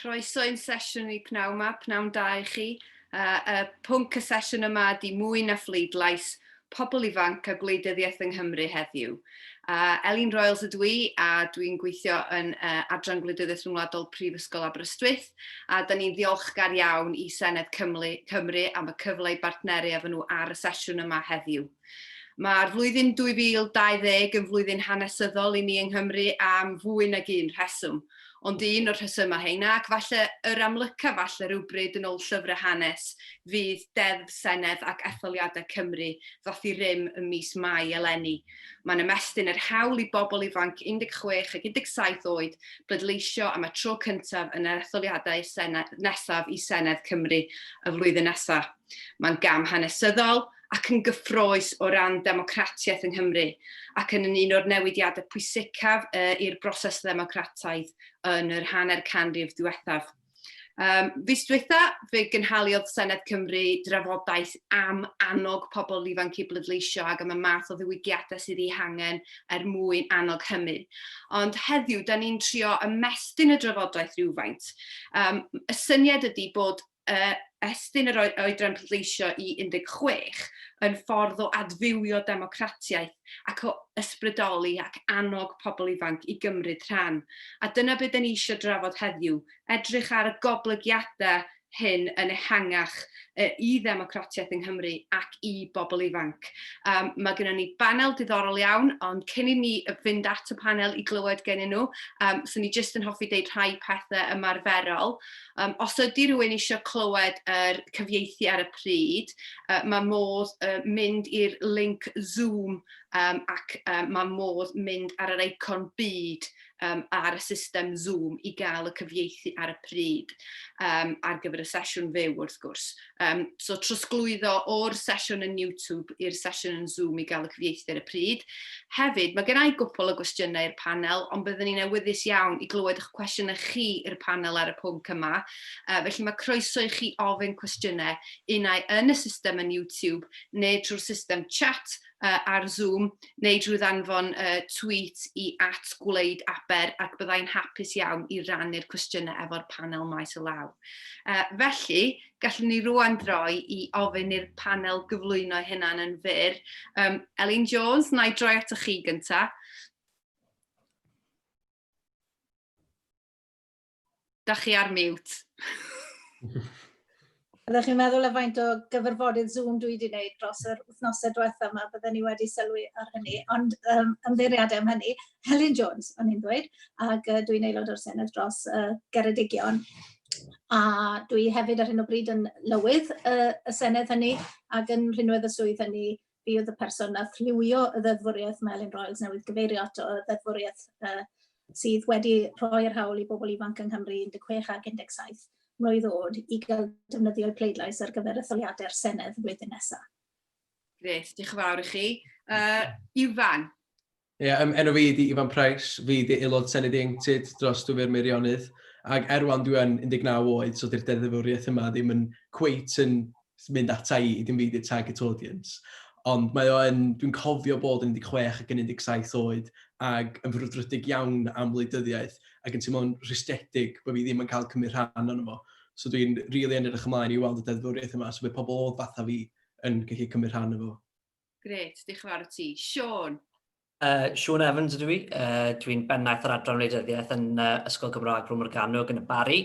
Croeso i'n sesiwn i pnawn yma, pnawn da i chi. Pwnc y sesiwn yma di mwy na phleidlais, pobl ifanc a gwleidyddiaeth yng Nghymru heddiw. Elin Royals ydw i, a dwi'n gweithio yn Adran Gwleidyddiaeth Ryngwladol Prifysgol Aberystwyth, a da ni'n ddiolchgar iawn i Senedd Cymru am y cyfle i bartneri efo nhw ar y sesiwn yma heddiw. Mae'r flwyddyn 2020 yn flwyddyn hanesyddol i ni yng Nghymru am fwy nag un rheswm. Ond un o'r rhesymau heina, ac falle yr amlyca falle rhywbryd yn ôl llyfrau hanes fydd Deddf Senedd ac Etholiadau Cymru ddoth i rym ym mis Mai eleni. Mae'n ymestyn yr hawl i bobl ifanc 16 ac 17 oed bleidleisio am y tro cyntaf yn yr etholiadau nesaf i Senedd Cymru y flwyddyn nesaf. Mae'n gam hanesyddol ac yn gyffroes o ran democratiaeth yng Nghymru, ac yn un o'r newidiadau pwysicaf i'r broses ddemocrataidd yn yr hanner canrif diwethaf. Fis diwetha, fe gynhaliodd Senedd Cymru Trafodaeth am annog pobl ifanc i bleidleisio ac am y math o ddiwygiadau sydd ei hangen mwyn annog hynny. Ond heddiw, da ni'n trio ymestyn y drafodaeth rhywfaint. Y syniad ydy bod estyn yr oedran pleidleisio i 16 yn ffordd o adfywio democratiaeth ac o ysbrydoli ac annog pobl ifanc i gymryd rhan. A dyna beth ni eisiau drafod heddiw, edrych ar y goblygiadau hyn yn ehangach i ddemocratiaeth yng Nghymru ac i bobl ifanc. Mae gennym ni banel diddorol iawn, ond cyn i ni fynd at y panel i glywed gennyn nhw, so ni jyst yn hoffi deud rhai pethau ymarferol. Os ydy rhywun eisiau clywed yr cyfieithu ar y pryd, mae modd mynd i'r link Zoom ac mae modd mynd ar yr eicon byd ar y system Zoom i gael y cyfieithu ar y pryd ar gyfer y sesiwn fyw wrth gwrs. So trosglwyddo o'r sesiwn yn YouTube i'r sesiwn yn Zoom i gael y cyfieithu ar y pryd. Hefyd, mae gennau gwpl o gwestiynau i'r panel, ond byddwn ni'n awyddus iawn i glywed eich cwestiynau chi i'r panel ar y pwnc yma. Felly mae croeso i chi ofyn cwestiynau unau yn y system yn YouTube neu trwy'r system chat ar Zoom, neu drwy ddanfon tweet i @Gwleidyddiaeth ac byddai'n hapus iawn i rannu'r cwestiynau efo'r panel maes o law. Felly, gallwn ni rwan droi i ofyn i'r panel gyflwyno hynna'n yn fyr. Elin Jones, na i droi ato chi gyntaf. Da chi ar mute. Byddech chi'n meddwl y faint o gyfarfodydd Zoom dwi wedi gwneud dros yr wythnosau diwethaf yma, byddwn ni wedi sylwi ar hynny, ond ymddeiriadau am hynny, Elin Jones, o'n i'n dweud, ac dwi'n aelod o'r Senedd dros Geredigion, a dwi hefyd ar hyn o bryd yn lywydd y Senedd hynny, ac yn rhinwedd y swydd hynny, fi oedd y person a llywio y ddeddfwriaeth mae Elin Royals newydd gyfeirio ato y ddeddfwriaeth sydd wedi rhoi'r hawl i bobl ifanc yng Nghymru 16 ac 17 mlwydd oed i gael defnyddio pleidlais ar gyfer etholiadau'r Senedd flwyddyn nesaf. Grêt, diolch yn fawr i chi. Ifan. Enw fi ydi Ifan Price, fi ydi aelod Senedd Ieuenctid dros 2 Meirionnydd, ac rwan dwi yn 19 oed, so di'r deddfwriaeth yma ddim yn cweit yn mynd ata i, dim byd i'r target audience. Ond dwi'n cofio bod yn 16 ac yn 17 oed, ac yn frwdfrydig iawn am wleidyddiaeth, ac yn teimlo'n rhwystredig bod fi ddim yn cael cymryd rhan o'n fo. So dwi'n rili edrych ymlaen i weld y deddfwriaeth yma, so bydd pobl oedd fatha fi yn gallu cymryd rhan o fo. Grêt, diolch yn fawr o ti. Siôn. Siôn Evans ydw i. Dwi'n bennaeth ar Adran Gwleidyddiaeth yn Ysgol Gymraeg Rhwm Morgannwg yn y Bari.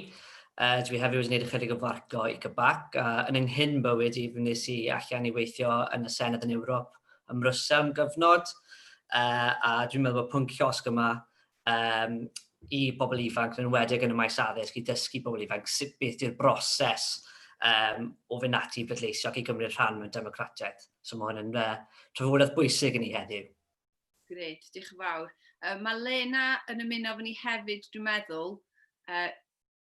Dwi hefyd wedi gwneud ychydig o farco i Gybac. Yn ein hyn bywyd i wnes i allan i weithio yn y Senedd yn Ewrop ym Mryssel am gyfnod. A dwi'n meddwl bod pwnc llosg yma i bobl ifanc yn enwedig yn y maes addysg i dysgu bobl ifanc sut beth yw'r broses o fynd ati i bleidleisio ac i gymryd rhan mewn democratiaeth. So mae hwn yn trafodaeth bwysig i ni heddiw. Grêt, diolch yn fawr. Mae Lena yn ymuno efo ni hefyd, dwi'n meddwl.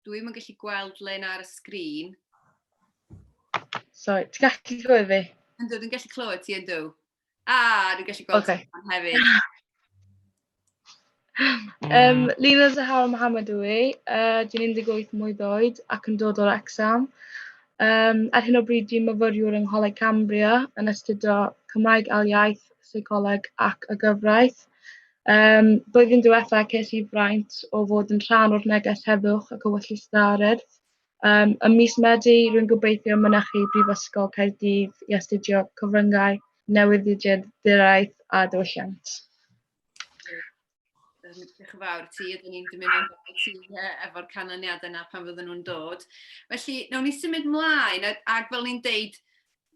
Dwi'n yn gallu gweld Lena ar y sgrin. Sorry, ti'n gallu clywed fi? Yndw, dwi'n gallu clywed ti, yndw. Dwi'n gallu gweld ti hefyd. Lina Zahara Mohammed ydw i. Dwi'n 18 mlwydd oed ac yn dod o'r Exam. Ar hyn o bryd dwi'n myfyriwr yng Ngholeg Cambria yn astudio Cymraeg ail iaith, seicoleg ac y gyfraith. Blwyddyn diwetha ces I fraint o fod yn rhan o'r neges heddwch ac ewyllus ddared. Ym mis Medi, rwy'n gobeithio mynychu Prifysgol Caerdydd I astudio cyfryngau, newyddiaduraeth a diwylliant. Diolch yn fawr ti, ydyn ni'n dymuno gweld ti efo'r canlyniadau yna pan fydden nhw'n dod. Felly, nawn ni symud mlaen, ac fel ni'n deud,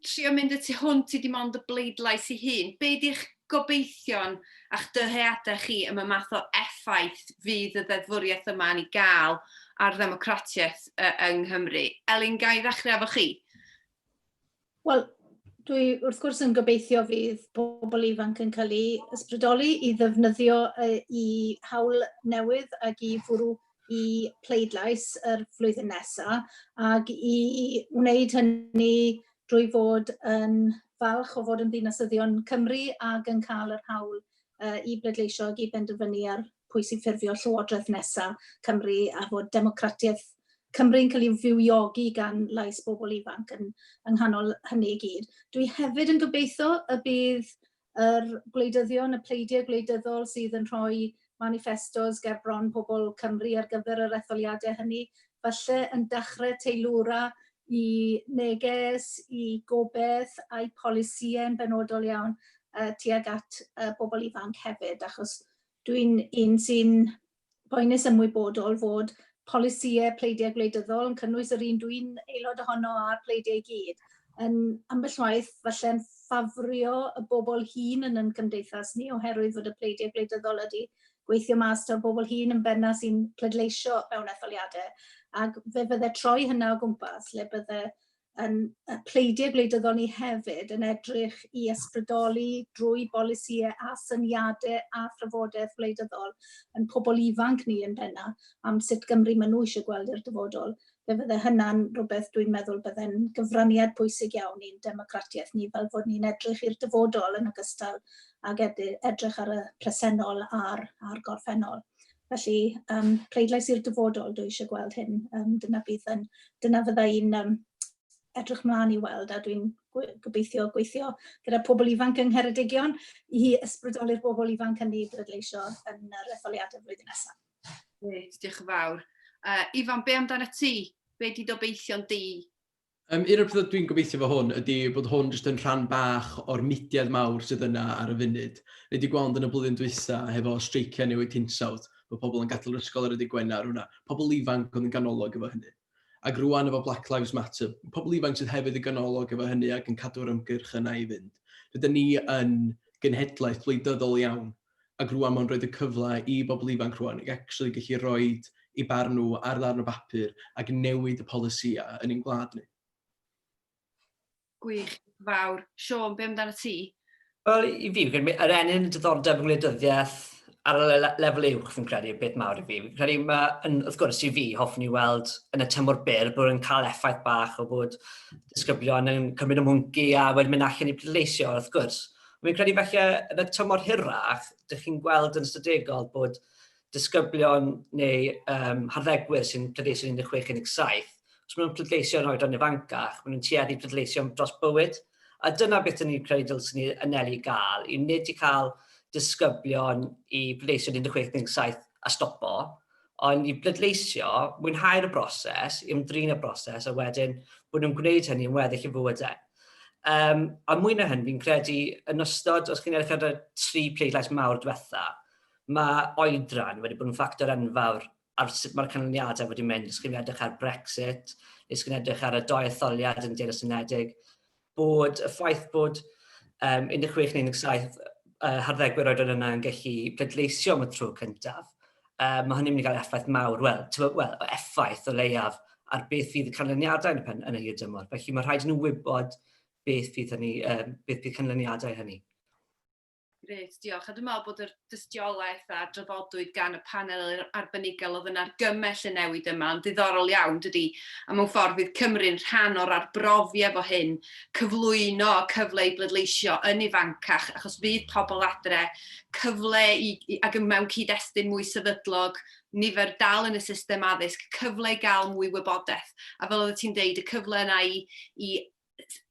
trio mynd y tu hwnt I dim ond y bleidlais I hun. Be di'ch gobeithio'n a'ch dyheadau chi am y math o effaith fydd y ddeddfwriaeth yma yn ei gael ar ddemocratiaeth yng Nghymru? Elin, ga I ddechrau efo chi? Wel, dwi wrth gwrs yn gobeithio fydd pobl ifanc yn cael ei ysbrydoli I ddefnyddio I hawl newydd ac I fwrw I pleidlais yr flwyddyn nesaf ac I wneud hynny drwy fod yn falch o fod yn ddinasyddion Cymru ac yn cael yr hawl I bleidleisio ac I benderfynu ar pwy sy'n ffurfio llywodraeth nesaf Cymru a fod democratiaeth Cymru'n cael ei fywiogi gan lais bobl ifanc yn nghanol hynny I gyd. Dwi hefyd yn gobeithio y bydd yr gwleidyddion, y pleidiau gwleidyddol sydd yn rhoi manifestos ger bron pobl Cymru ar gyfer yr etholiadau hynny, falle yn dechrau teilwra I neges, I gobeith a'i polisïau yn benodol iawn tuag at bobl ifanc hefyd, achos dwi'n un sy'n boenus ymwybodol fod polisïau pleidiau gwleidyddol yn cynnwys yr un dwi'n aelod ohono a'r pleidiau I gyd. Yn ambell waith falle'n ffafrio y bobl hŷn yn cymdeithas ni oherwydd fod y pleidiau gwleidyddol ydy gweithio mas taw bobl hŷn yn benna sy'n pleidleisio mewn etholiadau ac fe fydde troi hynna o gwmpas le bydde y pleidiau gwleidyddol ni hefyd yn edrych I ysbrydoli drwy bolisïau a syniadau a thrafodaeth gwleidyddol yn pobl ifanc ni yn benna am sut Gymru maen nhw eisiau gweld i'r dyfodol. Fe fydde hynna'n rhywbeth dwi'n meddwl bydde'n gyfraniad pwysig iawn i'n democratiaeth ni fel fod ni'n edrych i'r dyfodol yn ogystal ac edrych ar y presennol a'r gorffennol. Felly, pleidlais i'r dyfodol dwi eisiau gweld hyn. Dyna fydda i'n edrych mlaen I weld a dwi'n gobeithio gweithio gyda pobl ifanc yng Ngheredigion I ysbrydoli'r bobl ifanc hynny I bleidleisio yn yr etholiadau flwyddyn nesaf. Diolch yn fawr. Ifan, be amdano ti? Be di gobeithio'n di? Un o'r pethau dwi'n gobeithio fo hwn ydy bod hwn jyst yn rhan bach o'r mudiad mawr sydd yna ar y funud. Ni wedi gweld yn y blwyddyn dwytha hefo streiciau newid hinsawdd, bod pobl yn gadael yr ysgol ar y dydd Gwener hwnna. Pobl ifanc oedd yn ganolog efo hynny. Ac rwan efo Black Lives Matter, pobl ifanc sydd hefyd yn ganolog efo hynny ac yn cadw'r ymgyrch yna I fynd. Rydyn ni yn genhedlaeth gwleidyddol iawn, ac rwan mae'n rhoi y cyfle I bobl ifanc rwan i actually gallu rhoi I barn nhw ar ddarn o bapur ac newid y polisïau yn ein gwlad ni. Gwych, fawr. Siôn, be amdano ti? Wel, I fi, yr enyn diddordeb yng gwleidyddiaeth ar y lefel uwch fi'n credu beth mawr I fi. Fi'n credu wrth gwrs I fi hoffwn I weld yn y tymor byr bod yn cael effaith bach o bod disgyblion yn cymryd ymwnci a wedyn mynd allan I pleidleisio wrth gwrs. Fi'n credu felly yn y tymor hirach, ydych chi'n gweld yn ystadegol bod disgyblion neu harddegwyr sy'n pleidleisio 16-17, os maen nhw'n pleidleisio yn oedran ifancach, maen nhw'n tueddu pleidleisio dros bywyd. A dyna beth ni'n credu dylsyn ni anelu I gael, I nid I cael disgyblion I pleidleisio 16-17 a stopo, ond I pleidleisio, mwynhau'r broses, I ymdrin y broses, a wedyn bod nhw'n gwneud hynny yn weddill I fywydau. A mwy na hyn, fi'n credu yn ystod, os chi'n edrych ar y 3 pleidlais mawr diwetha, mae oedran wedi bod yn ffactor enfawr ar sut mae'r canlyniadau wedi mynd. Os chi'n edrych ar Brexit, os chi'n edrych ar y 2 etholiad yn Deyrnas Unedig, bod y ffaith bod 16-17 harddegwyr oedran yna yn gallu pleidleisio am y tro cyntaf, mae hynny'n mynd I gael effaith mawr, effaith o leiaf ar beth fydd y canlyniadau yn y hyd-dymor. Felly mae rhaid nhw wybod beth fydd canlyniadau hynny. Gret, diolch. A dwi'n meddwl bod yr dystiolaeth a drafodwyd gan y panel arbenigol oedd yn argymell y newid yma yn ddiddorol iawn, dydy. A mewn ffordd fydd Cymru'n rhan o'r arbrofi efo hyn, cyflwyno cyfle I bleidleisio yn ifancach, achos fydd pobl adre cyfle ac mewn cyd-destun mwy sefydlog, nifer dal yn y system addysg, cyfle I gael mwy wybodaeth. A fel oedd ti'n deud, y cyfle yna I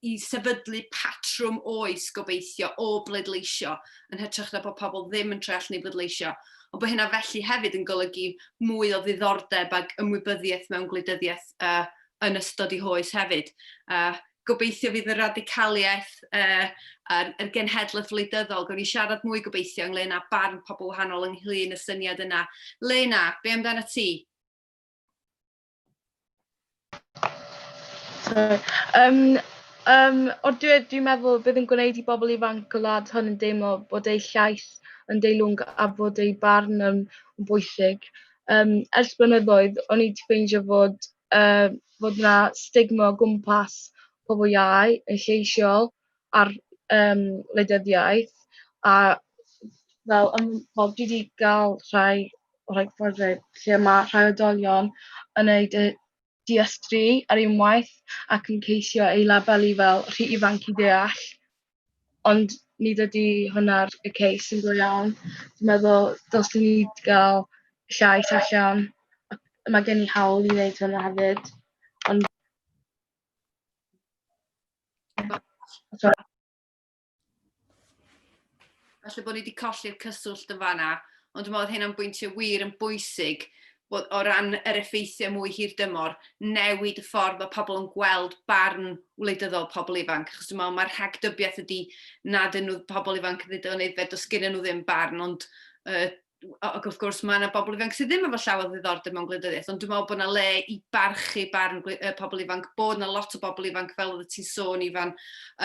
i sefydlu patrwm oes gobeithio o bleidleisio yn hytrach na bod pobl ddim yn treall neu bleidleisio. Ond bod hynna felly hefyd yn golygu mwy o ddiddordeb ag ymwybyddiaeth mewn gwleidyddiaeth yn ystod i hoes hefyd. Gobeithio fydd y radicaliaeth yr genhedlaeth wleidyddol. Gawn ni siarad mwy gobeithio ynglyn â barn pobl wahanol ynglyn y syniad yna. Lena, be amdano ti? Dwi'n meddwl bydd yn gwneud i bobl ifanc y wlad hwn yn deimlo bod ei llais yn deilwng a bod ei barn yn bwysig. Ers blynyddoedd, o'n i wedi ffeindio fod yna stigma o gwmpas pobl iau yn lleisiol ar wleidyddiaeth. A dwi wedi cael rhai ffordd lle mae rhai oedolion yn gwneud diestru ar unwaith ac yn ceisio ei labelu fel rhy ifanc i deall. Ond nid ydy hwnna'r y ceis yn go iawn. Dwi'n meddwl dylsyn ni gael llais allan. Mae gen i hawl i wneud hwnna hefyd. Ond Falle bod ni wedi colli'r cyswllt yn fanna, ond dwi'n meddwl hynna'n bwyntio wir yn bwysig bod o ran yr effeithiau mwy hirdymor, newid y ffordd o pobl yn gweld barn wleidyddol pobl ifanc. Achos dwi'n meddwl mae'r rhagdybiaeth ydy nad yn nhw pobl ifanc yn ddeunydd does gyda nhw ddim barn, ond wrth gwrs mae yna bobl ifanc sydd ddim efo llawer o ddiddordeb mewn gwleidyddiaeth, ond dwi'n meddwl bod yna le i barchu barn pobl ifanc, bod yna lot o bobl ifanc fel oedd ti'n sôn Ifan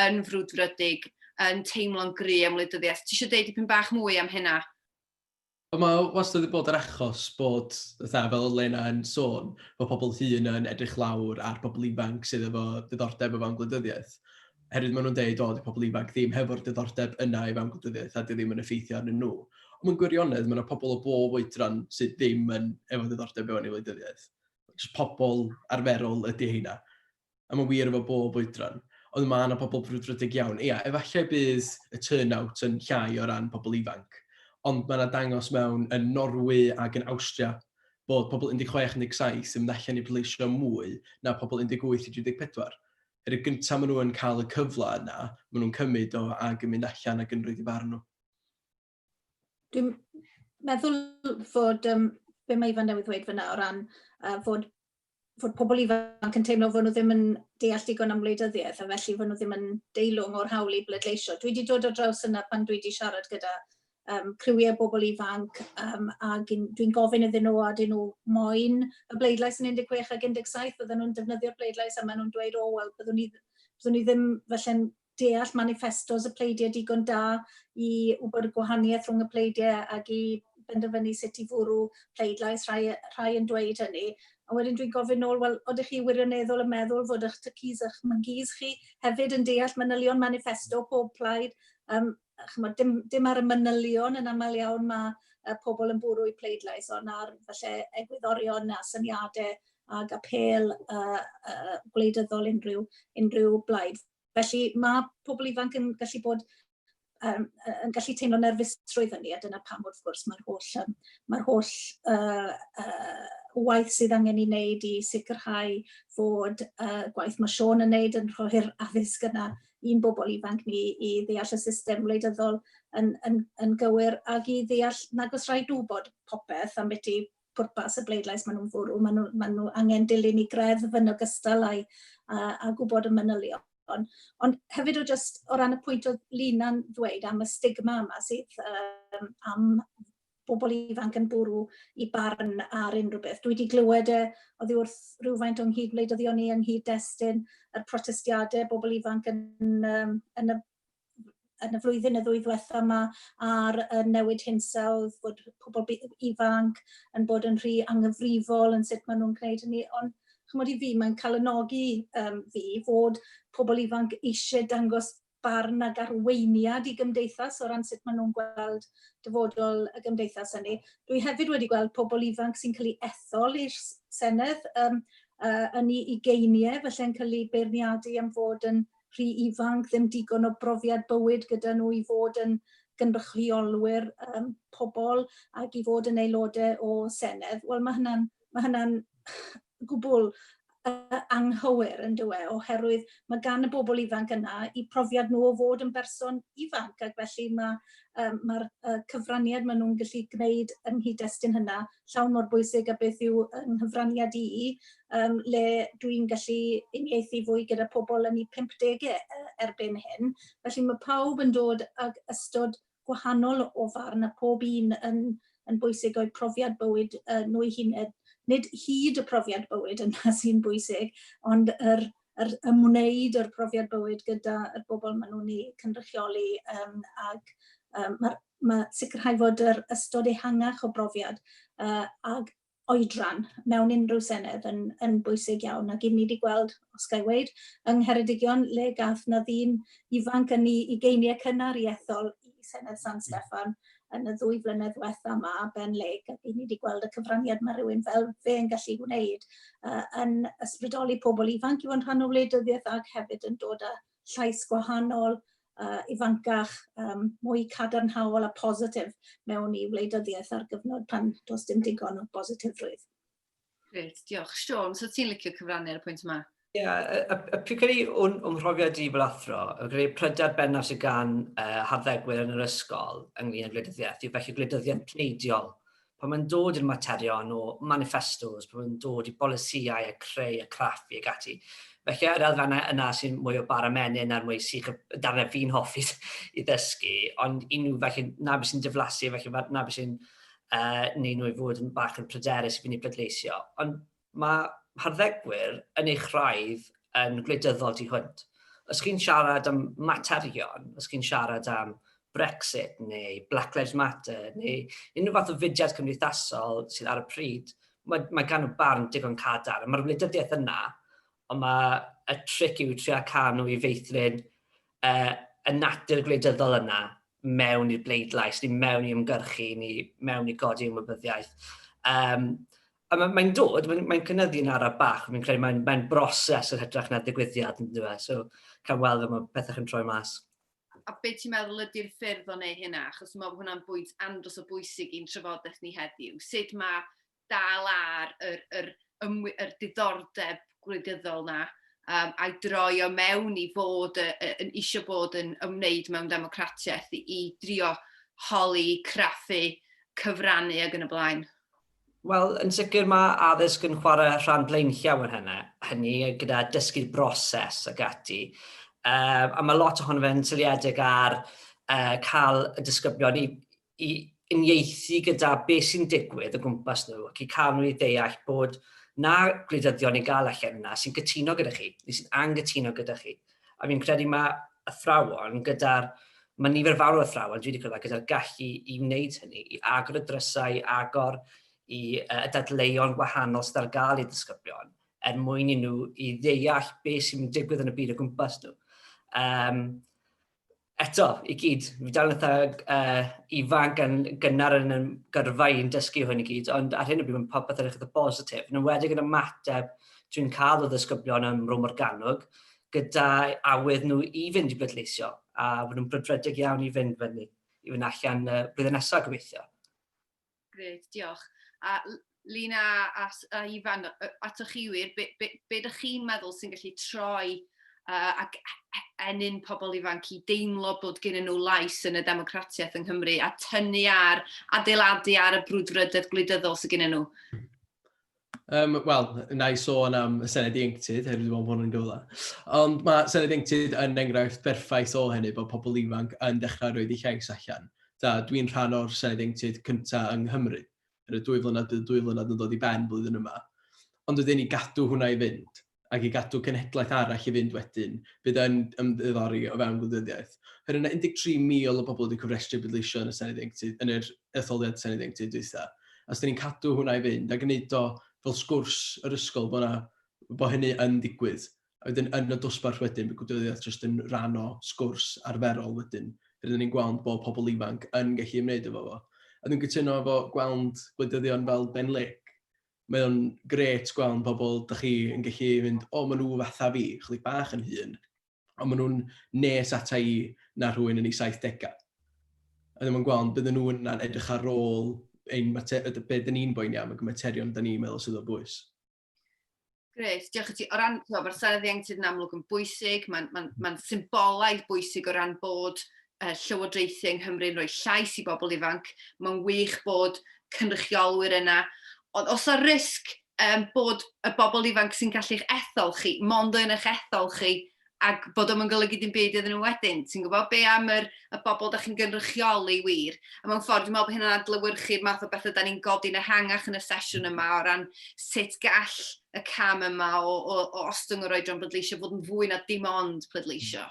yn frwdfrydig, yn teimlo'n gry am wleidyddiaeth. Ti eisiau deud dipyn bach mwy am hynna? Mae wastad wedi bod yr achos bod, fel Lena yn sôn, bod pobl hŷn yn edrych lawr ar pobl ifanc sydd efo diddordeb efo gwleidyddiaeth. Herwydd maen nhw'n dweud, y pobl ifanc ddim hefo'r diddordeb yna efo gwleidyddiaeth a ddim yn effeithio arnyn nhw. Ond mewn gwirionedd, mae yna pobl o bob oedran sydd ddim yn efo diddordeb efo wleidyddiaeth. Just pobl arferol ydy hynna. A mae'n wir efo bob oedran. Ond mae yna pobl frwdfrydig iawn. Ia, efallai bydd y turnout yn llai o ran pobl ifanc. Ond mae yna dangos mewn yn Norwy ac yn Awstria bod pobl 16-17 yn mynd allan i pleidleisio mwy na pobl 18-34. Yr gyntaf maen nhw yn cael y cyfle yna, maen nhw'n cymryd o ac yn mynd allan ac yn rhoid i farn nhw. Dwi'n meddwl fod, be mae Ifan newydd dweud fyna o ran fod pobl ifanc yn teimlo fod nhw ddim yn deall digon am wleidyddiaeth a felly fod nhw ddim yn deilwng o'r hawl i bleidleisio. Dwi wedi dod o draws yna pan dwi wedi siarad gyda criwiau bobl ifanc a dwi'n gofyn iddyn nhw a dyn nhw moyn y bleidlais yn 16 ac 17, bydden nhw'n defnyddio'r bleidlais a maen nhw'n dweud, byddwn ni ddim felly'n deall manifestos y pleidiau digon da i wybod y gwahaniaeth rhwng y pleidiau ac i benderfynu sut i fwrw pleidlais, rhai yn dweud hynny. A wedyn dwi'n gofyn nôl, oeddech chi wirioneddol yn meddwl fod eich tacys a'ch mangys chi hefyd yn deall manylion manifesto pob plaid. Dim ar y manylion yn aml iawn mae pobl yn bwrw i pleidlais, ond ar falle egwyddorion a syniadau ag apel gwleidyddol unrhyw blaid. Felly mae pobl ifanc yn gallu bod yn gallu teimlo nerfusrwydd hynny, a dyna pam wrth gwrs mae'r holl waith sydd angen i wneud i sicrhau fod gwaith mae Siôn yn wneud yn rhoi'r addysg yna i'n bobl ifanc ni i ddeall y system wleidyddol yn gywir ac i ddeall nag oes rhaid nhw bod popeth am beth i pwrpas y bleidlais maen nhw'n fwrw. Maen nhw angen dilyn i greddf yn ogystal a gwybod y manylion. Ond hefyd o ran y pwynt o Lina'n ddweud am y stigma yma sydd am bobl ifanc yn bwrw i barn ar unrhyw beth. Dwi wedi glywed oddi wrth rhywfaint o'n hyd wleidyddion ni yng nghyd destun yr protestiadau bobl ifanc yn y flwyddyn y ddwy diwetha yma ar y newid hinsawdd, bod pobl ifanc yn bod yn rhy anghyfrifol yn sut maen nhw'n gwneud hynny. Ond chymod i fi, mae'n cael ynogi fi fod pobl ifanc eisiau dangos barn ag arweiniad i gymdeithas o ran sut maen nhw'n gweld dyfodol y gymdeithas hynny. Dwi hefyd wedi gweld pobl ifanc sy'n cael ei ethol i'r Senedd yn ei ugeiniau, felly'n cael ei beirniadu am fod yn rhy ifanc, ddim digon o brofiad bywyd gyda nhw i fod yn gynrychiolwyr pobl ac i fod yn aelodau o Senedd. Wel, mae hynna'n gwbl anghywir yn dywe, oherwydd mae gan y bobl ifanc yna i profiad nhw o fod yn berson ifanc, ac felly mae'r cyfraniad maen nhw'n gallu gwneud ym nghyd-destun hynna llawn mor bwysig a beth yw yng nghyfraniad i, le dwi'n gallu uniaethu fwy gyda pobl yn eu 50au erbyn hyn. Felly mae pawb yn dod ag ystod gwahanol o farn, a pob un yn bwysig o'i profiad bywyd nhw eu hunain. Nid hyd y profiad bywyd yna sy'n bwysig, ond ymwneud yr profiad bywyd gyda y bobl maen nhw'n ei cynrychioli, ac mae sicrhau fod yr ystod ehangach o brofiad ag oedran mewn unrhyw senedd yn bwysig iawn. Ac i ni wedi gweld, os ga i weid, yng Ngheredigion, le gath na ddyn ifanc yn ei ugeiniau cynnar i ethol i Senedd San Steffan yn y 2 flynedd diwetha yma, Ben Lake, ac i ni wedi gweld y cyfraniad mae rhywun fel fe yn gallu gwneud yn ysbrydoli pobl ifanc i fod yn rhan o wleidyddiaeth, ac hefyd yn dod â llais gwahanol, ifancach, mwy cadarnhaol a positif mewn i wleidyddiaeth ar gyfnod pan does dim digon o positifrwydd. Grêt, diolch. Siôn, so ti'n licio cyfrannu ar y pwynt yma? Ie, y picedi o'n mhrofiad i fel athro, y greu pryder bennaf sydd gan harddegwyr yn yr ysgol ynglyn â gwleidyddiaeth, yw felly gwleidyddiaeth pleidiol. Pan mae'n dod i'r materion o manifestos, pan mae'n dod i bolisiau a creu a craffu ag ati. Felly yr elfennau yna sy'n mwy o bar amenyn a'r mwy sych darnau fi'n hoffi i ddysgu, ond unrhyw felly na beth sy'n diflasu, felly na beth sy'n neud nhw i fod yn bach yn pryderus i fi'n ei bleidleisio. Ond mae harddegwyr yn eich rhaidd yn gwleidyddol tu hwnt. Os chi'n siarad am materion, os chi'n siarad am Brexit neu Black Lives Matter neu unrhyw fath o fudiad cymdeithasol sydd ar y pryd, mae gan nhw barn digon cadar. Mae'r wleidyddiaeth yna, ond mae y tric yw trio cael nhw i feithrin y natur gwleidyddol yna mewn i'r bleidlais, ni mewn i ymgyrchu, ni mewn i godi ymwybyddiaeth. A mae'n dod, mae'n cynyddu yn araf bach, mae'n credu mae'n broses yn hytrach na ddigwyddiad yn dweud, so cael weld yma pethau yn troi mas. A beth ti'n meddwl ydy'r ffyrdd o neu hynna, achos dwi'n meddwl bod hwnna'n bwynt andros o bwysig i'n trafodaeth ni heddiw. Sut mae dal ar yr diddordeb gwleidyddol na a'i droi o mewn i fod yn eisiau bod yn ymwneud mewn democratiaeth i drio holi, craffu, cyfrannu ac yn y blaen? Wel, yn sicr mae addysg yn chwarae rhan blaenllaw yn hynny gyda dysgu'r broses ag ati. A mae lot ohono fe'n syliedig ar cael y disgyblion i uniaethu gyda beth sy'n digwydd o gwmpas nhw, ac i cael nhw i ddeall bod na gwleidyddion i gael allan yna sy'n gytuno gyda chi, neu sy'n anghytuno gyda chi. A fi'n credu mae athrawon mae nifer fawr o athrawon dwi wedi clywed gyda'r gallu i wneud hynny, i agor y drysau, i agor i dadleuon gwahanol sydd ar gael i ddisgyblion, mwyn i nhw i ddeall beth sy'n digwydd yn y byd o gwmpas nhw. Eto, i gyd, fi dal yn ifanc yn gynnar yn gyrfa i'n dysgu hwn i gyd, ond ar hyn o bryd mae'n popeth yn eich positif. Yn enwedig yn ymateb dwi'n cael o ddisgyblion ym Mro Morgannwg, gyda awydd nhw i fynd i bleidleisio, a fod nhw'n brydredig iawn i fynd fyny, i fynd allan blwyddyn nesaf gobeithio. Grêt, diolch. A Lina a Ifan, atoch chi wir, be ydych chi'n meddwl sy'n gallu troi ac enyn pobl ifanc i deimlo bod gen nhw lais yn y democratiaeth yng Nghymru a tynnu ar, adeiladu ar y brwdfrydedd gwleidyddol sydd gen nhw? Wel, na i sôn am y Senedd Ieuenctid, hefyd dwi'n meddwl bod hwn yn gyfle. Ond mae Senedd Ieuenctid yn enghraifft berffaith o hynny bod pobl ifanc yn dechrau roed eu llais allan. Dwi'n rhan o'r Senedd Ieuenctid cyntaf yng Nghymru. Yr 2 flynedd yn dod i ben blwyddyn yma. Ond wedyn i gadw hwnna i fynd, ac i gadw cenhedlaeth arall i fynd wedyn, bydd yn ymddiddori o fewn gwleidyddiaeth. Yr yna 13,000 o bobl wedi cyfrestru bleidleisio yn y Senedd Ieuenctid, yn yr etholiad Senedd Ieuenctid dwytha. Os dyn ni'n cadw hwnna i fynd, ac yn neud o fel sgwrs yr ysgol bod hynny yn digwydd. A wedyn yn y dosbarth wedyn, bydd gwleidyddiaeth jyst yn rhan o sgwrs arferol wedyn. Rydyn ni'n gweld bod pobl ifanc yn gallu ymwneud efo fo. A dwi'n cytuno efo gweld gwleidyddion fel Ben Lake. Mae o'n gret gweld pobl, dych chi yn gallu mynd, maen nhw fatha fi, chlyg bach yn hyn, ond maen nhw'n nes ata i na rhywun yn ei 70au. A ddim yn gweld, bydden nhw'n edrych ar ôl beth dyn ni'n boeni am, ac y materion dyn ni'n meddwl sydd o bwys. Gret, diolch i ti. O ran, mae'r senedd ieuenctid yn amlwg yn bwysig, mae'n symbolaidd bwysig o ran bod llywodraethu yng Nghymru yn rhoi llais i bobl ifanc. Mae'n wych bod cynrychiolwyr yna. Ond os o'r risg bod y bobl ifanc sy'n gallu'ch ethol chi, mond yn eich ethol chi, ac bod o'n golygu dim byd iddyn nhw wedyn. Ti'n gwybod be am y bobl da chi'n gynrychioli wir? A mewn ffordd, dwi'n meddwl bod hynna'n adlewyrchu'r math o bethau da ni'n godi'n ehangach yn y sesiwn yma o ran sut gall y cam yma o ostwng o'r oedran pleidleisio fod yn fwy na dim ond pleidleisio.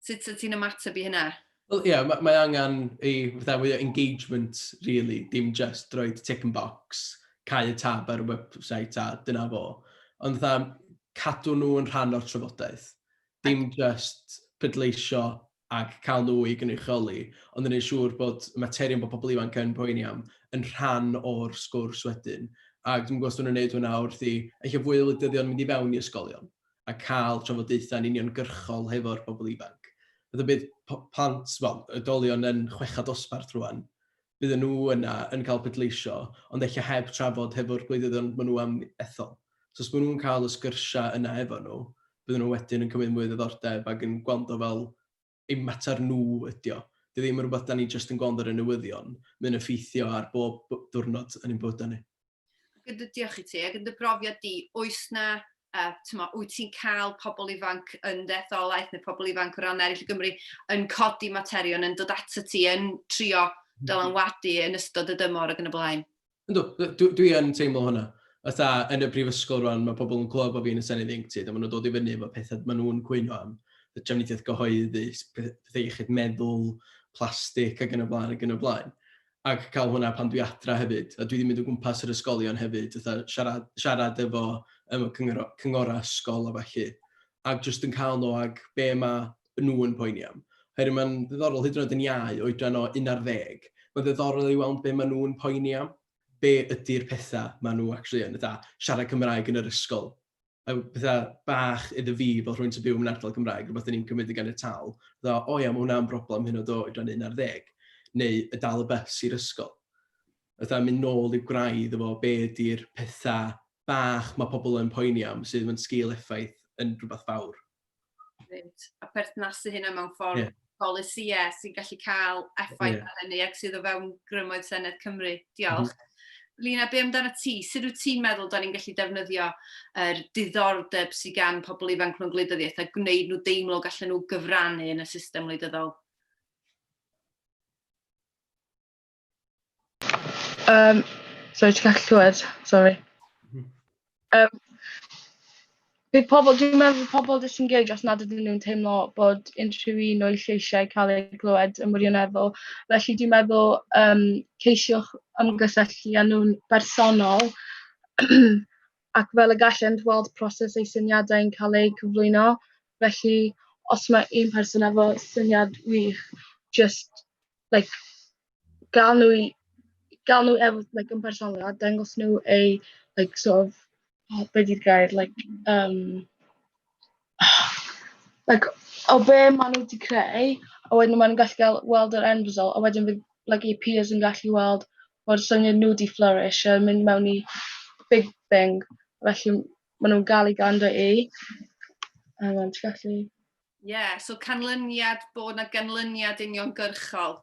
Sut ti'n ymateb i hynna? Wel, ie, mae angen ei engagement, really, dim just rhoi tick and box, cau y tab ar y website a dyna fo. Ond cadw nhw yn rhan o'r trafodaeth. Dim just pleidleisio ac cael nhw i gynrychioli, ond yn ei siŵr bod y materion bod pobl ifanc yn poeni am yn rhan o'r sgwrs wedyn. Ac dwi'n gwybod yn gwneud hwnna wrth i eich fwy o wleidyddion mynd i fewn i ysgolion a cael trafodaethau'n uniongyrchol hefo'r pobl ifanc. Bydd bydd plant, ydolion yn chwechad dosbarth rwan, bydden nhw yna yn cael pleidleisio, ond eich heb trafod hefo'r gwleidyddion maen nhw am ethol. So os maen nhw'n cael y sgyrsiau yna efo nhw, bydden nhw wedyn yn cymryd mwy o ddiddordeb ac yn gwando fel ei mater nhw ydi o. Dy ddim yn rhywbeth da ni jyst yn gwando ar y newyddion, mae'n effeithio ar bob diwrnod yn ein bywydau ni. Diolch i ti, ac yn dy brofiad di, oes na, wyt ti'n cael pobl ifanc yn detholaeth neu pobl ifanc o ran eraill y Gymru yn codi materion, yn dod ato ti, yn trio dylanwadu yn ystod y dymor ac yn y blaen? Dwi yn teimlo hwnna. Fatha yn y Prifysgol rwan, mae pobl yn clywed bod fi'n y Senedd ieuenctid, a maen nhw'n dod i fyny efo pethau maen nhw'n cwyno am. Y trafnidiaeth gyhoeddus, pethau iechyd meddwl, plastig ac yn y blaen. Ac cael hwnna pan dwi adra hefyd. A dwi wedi mynd o gwmpas yr ysgolion hefyd, siarad efo cyngorau ysgol a falle. Ac jyst yn cael nhw ag be mae nhw yn poeni am. Herwydd mae'n ddiddorol hyd yn oed yn iau oedran o 11. Mae'n ddiddorol i weld be mae nhw'n poeni am. Be ydy'r pethau maen nhw actually yn siarad Cymraeg yn yr ysgol. Pethau bach iddo fi fel rhywun sy'n byw yn ardal Cymraeg, rhywbeth ni'n cymryd i gan y tal. O ia, mae hwnna'n broblem hyn o do oedran 11. Neu y dal y bus i'r ysgol. Mynd nôl i'w graidd efo be ydy'r pethau bach mae pobl yn poeni am sydd yn sgil effaith yn rhywbeth fawr. A perthnasu hynna mewn ffordd polisïau sy'n gallu cael effaith ar hynny ac sydd o fewn grymoedd Senedd Cymru. Diolch. Lina, be amdano ti? Sut wyt ti'n meddwl da ni'n gallu defnyddio yr diddordeb sydd gan pobl ifanc mewn gwleidyddiaeth a gwneud nhw deimlo gallen nhw gyfrannu yn y system wleidyddol? Sorry, ti'n gallu clywed? Sorry. Dwi'n meddwl pobl disengage os nad ydyn nhw'n teimlo bod unrhyw un o'i lleisiau cael ei glywed yn wirioneddol. Felly dwi'n meddwl ceisiwch ymgysylltu â nhw'n bersonol ac fel y gallent weld proses eu syniadau'n cael eu cyflwyno. Felly os mae un person efo syniad wych, just gael nhw efo yn bersonol a dangos nhw eu sort of be di'r gair, o be maen nhw wedi creu, a wedyn maen nhw'n gallu weld yr end result, a wedyn fydd eu peers yn gallu weld bod syniad nhw wedi flourish a mynd mewn i big thing. Felly maen nhw'n gael ei gando i. So canlyniad bod yna ganlyniad uniongyrchol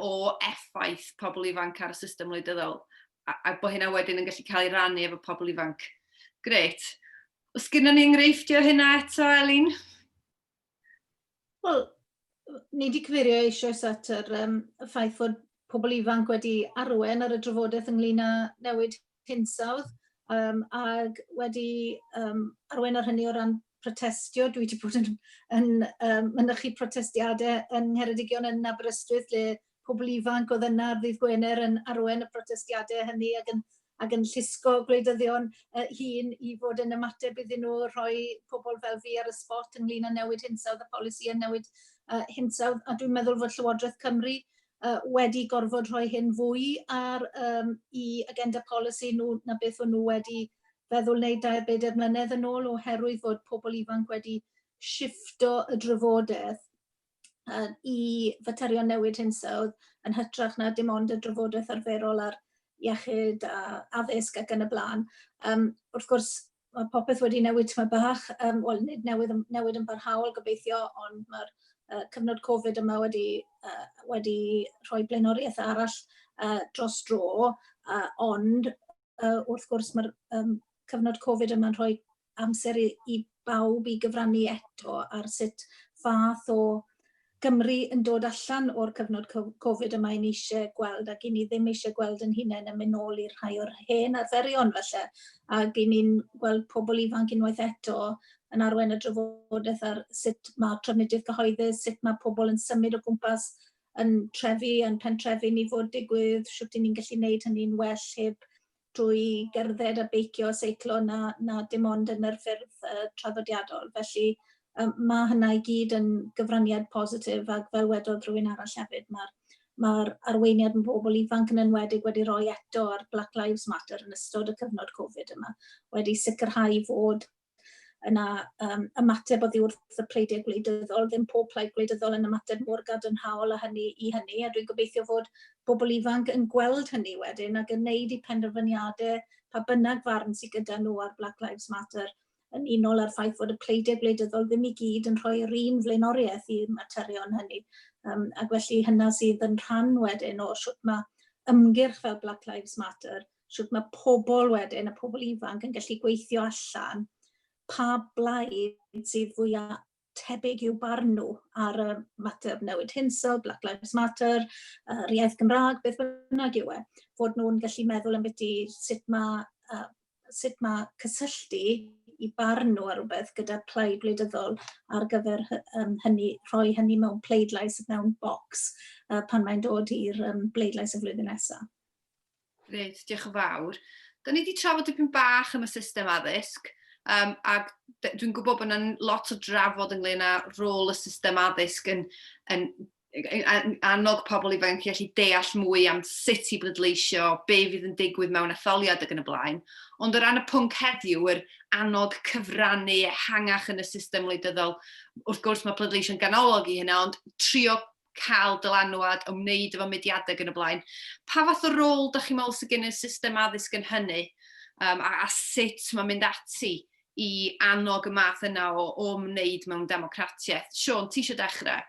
o effaith pobl ifanc ar y system wleidyddol. A bod hynna wedyn yn gallu cael ei rannu efo pobl ifanc. Gret. Os gyda ni enghreifftiau hynna eto, Elin? Wel, ni wedi cyfeirio eisoes at y ffaith fod pobl ifanc wedi arwain ar y drafodaeth ynglyn â newid hinsawdd ac wedi arwain ar hynny o ran protestio. Dwi wedi bod yn mynychu protestiadau yn Ngheredigion yn Aberystwyth, le pobl ifanc oedd yna ar ddydd Gwener yn arwain y protestiadau hynny ac yn llusgo gwleidyddion hun i fod yn ymateb iddyn nhw rhoi pobl fel fi ar y spot ynglyn â newid hinsawdd a polisi a newid hinsawdd. A dwi'n meddwl fod Llywodraeth Cymru wedi gorfod rhoi hyn fwy ar i agenda polisi nhw na beth o'n nhw wedi feddwl wneud 2 mlynedd yn ôl oherwydd fod pobl ifanc wedi shifto y drafodaeth i faterion newid hinsawdd yn hytrach na dim ond y drafodaeth arferol ar iechyd a addysg ac yn y blaen. Wrth gwrs, mae popeth wedi newid tyma bach, wel, nid newid yn barhaol gobeithio, ond mae'r cyfnod Covid yma wedi rhoi blaenoriaeth arall dros dro, ond wrth gwrs mae'r cyfnod Covid yma'n rhoi amser i bawb i gyfrannu eto ar sut fath o Gymru yn dod allan o'r cyfnod Covid yma i ni eisiau gweld, ac i ni ddim eisiau gweld yn hunain yn mynd nôl i'r rhai o'r hen arferion falle, ac i ni'n gweld pobl ifanc unwaith eto yn arwain y drafodaeth ar sut mae trafnidiaeth cyhoeddus, sut mae pobl yn symud o gwmpas yn trefi, yn pentrefi ni fod digwydd, sut ni'n gallu gwneud hynny'n well heb drwy gerdded a beicio, seiclo na dim ond yn yr ffyrdd traddodiadol. Felly mae hynna i gyd yn gyfraniad positif, ac fel wedodd rhywun arall hefyd, mae'r arweiniad yn bobl ifanc yn enwedig wedi rhoi eto ar Black Lives Matter yn ystod y cyfnod Covid yma, wedi sicrhau fod yna ymateb oddi wrth y pleidiau gwleidyddol, ddim pob pleid gwleidyddol yn ymateb mor gadarnhaol i hynny, a dwi'n gobeithio fod bobl ifanc yn gweld hynny wedyn ac yn neud i penderfyniadau pa bynnag farn sydd gyda nhw ar Black Lives Matter, yn unol ar ffaith fod y pleidiau gwleidyddol ddim i gyd yn rhoi yr un flaenoriaeth i'r materion hynny. Ac felly hynna sydd yn rhan wedyn o sut mae ymgyrch fel Black Lives Matter, sut mae pobl wedyn, y pobl ifanc yn gallu gweithio allan pa blaid sydd fwyaf tebyg i'w barn nhw ar y mater newid hinsawdd, Black Lives Matter, yr iaith Gymraeg, beth bynnag yw fod nhw'n gallu meddwl am beth sut mae cysylltu i barn nhw ar rhywbeth gyda pleid gwleidyddol ar gyfer hynny, rhoi hynny mewn pleidlais mewn bocs pan mae'n dod i'r bleidlais y flwyddyn nesaf. Grêt, diolch yn fawr. Da ni wedi trafod dipyn bach am y system addysg, ac dwi'n gwybod bod yna'n lot o drafod ynglyn â rôl y system addysg yn annog pobl ifanc i allu deall mwy am sut i bleidleisio, be fydd yn digwydd mewn etholiad ac yn y blaen. Ond o ran y pwnc heddiw, yr annog cyfrannu ehangach yn y system wleidyddol, wrth gwrs mae pleidleisio'n ganolog i hynna, ond trio cael dylanwad o wneud efo mudiadau ac yn y blaen. Pa fath o rôl ydych chi'n meddwl sydd gen y system addysg yn hynny, a sut mae'n mynd ati i annog y math yna o wneud mewn democratiaeth? Siôn, ti eisiau dechrau?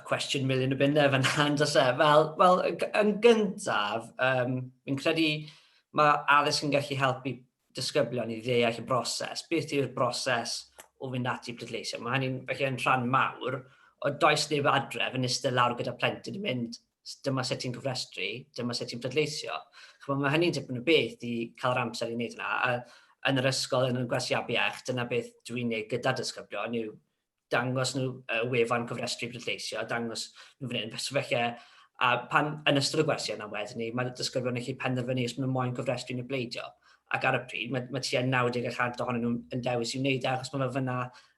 Cwestiwn miliwn o bunne fan hand os e. Wel, yn gyntaf, fi'n credu mae addysg yn gallu helpu disgyblion i ddeall y broses. Beth yw'r broses o fynd ati pleidleisio? Mae hynny'n felly yn rhan mawr o does neb adref yn eistedd lawr gyda plentyn yn mynd, dyma sut ti'n cyfrestru, dyma sut ti'n pleidleisio. Mae hynny'n tipyn o beth i cael yr amser i wneud yna. Yn yr ysgol, yn y gwestiabu iach, dyna beth dwi'n gwneud gyda disgyblion yw dangos nhw wefan cyfrestru pleidleisio, dangos nhw fan hyn. Felly, a pan yn ystod y gwestiwn am wedyn ni, mae'r disgyblion yn gallu penderfynu os maen nhw'n moyn cyfrestru neu bleidio. Ac ar y pryd, mae tua 90% ohonyn nhw yn dewis i'w wneud achos mae fyna,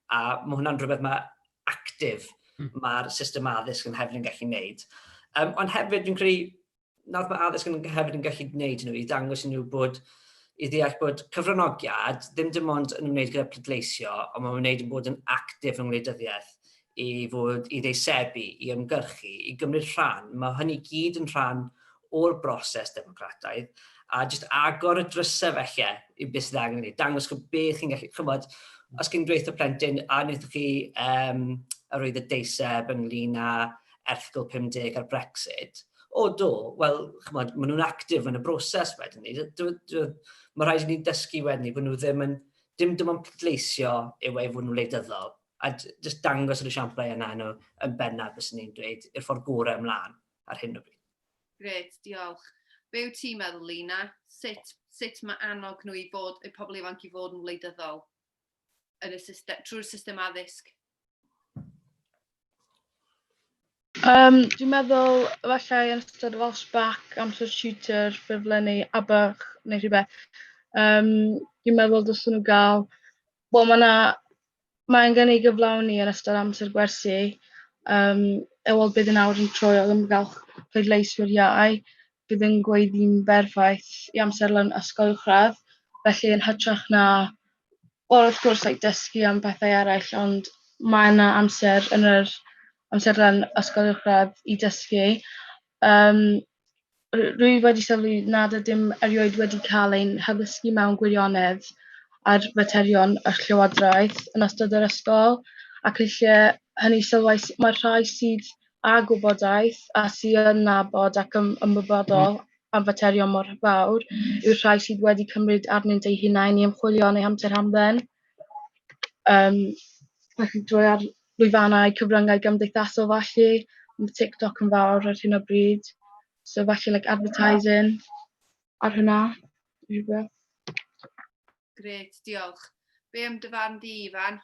a mae hwnna'n rhywbeth mae actif mae'r system addysg yn hefyd yn gallu wneud. Ond hefyd, dwi'n credu, nawr mae addysg yn hefyd yn gallu wneud nhw i dangos nhw bod i ddeall bod cyfranogiad ddim dim ond yn ymwneud gyda pleidleisio, ond mae'n ymwneud yn bod yn actif yn gwleidyddiaeth i ddeisebu, i ymgyrchu, i gymryd rhan. Mae hynny gyd yn rhan o'r broses democrataidd, a jyst agor y drysau felly i beth sydd angen ni. Dangos beth chi'n gallu, chymod, os chi'n dweud y plentyn, a wnaethoch chi roedd y deiseb ynglyn â erthygl 50 ar Brexit, o do, wel, chymod, maen nhw'n actif yn y broses wedyn ni. Mae rhaid i ni dysgu wedyn ni bod nhw ddim dim ond pleidleisio yw ei fod nhw'n wleidyddol, a jyst dangos yr esiamplau yna nhw yn bennaf beth ni'n dweud i'r ffordd gorau ymlaen ar hyn o bryd. Gret, diolch. Be wyt ti'n meddwl, Lina? Sut mae annog nhw i pobl ifanc i fod yn wleidyddol trwy'r system addysg? Dwi'n meddwl, efallai yn ystod y Welsh Bac, amser tutor, ffurflennu, abych, neu rhywbeth. Dwi'n meddwl dylsyn nhw gael, mae'n gen i gyflawni yn ystod amser gwersi, ewel bydd yn awr yn troi o ddim gael pleidleiswyr iau, bydd yn gweiddi'n berffaith i amserlen ysgol uwchradd, felly yn hytrach na, wrth gwrs dysgu am bethau eraill, ond mae yna amser yn yr amserlen ysgol uwchradd i dysgu. Rwy wedi sylwi nad ydym erioed wedi cael ein hybysgu mewn gwirionedd ar faterion y Llywodraeth yn ystod yr ysgol, ac felly hynny sylwais mae rhai sydd â gwybodaeth a sydd yn nabod ac ymwybodol am faterion mor fawr yw'r rhai sydd wedi cymryd arnynt eu hunain i ymchwilio yn eu amser hamdden. Felly drwy lwyfannau cyfryngau gymdeithasol felly, mae TikTok yn fawr ar hyn o bryd. So felly advertising ar hynna. Gret, diolch. Be am dy farn di, Ifan?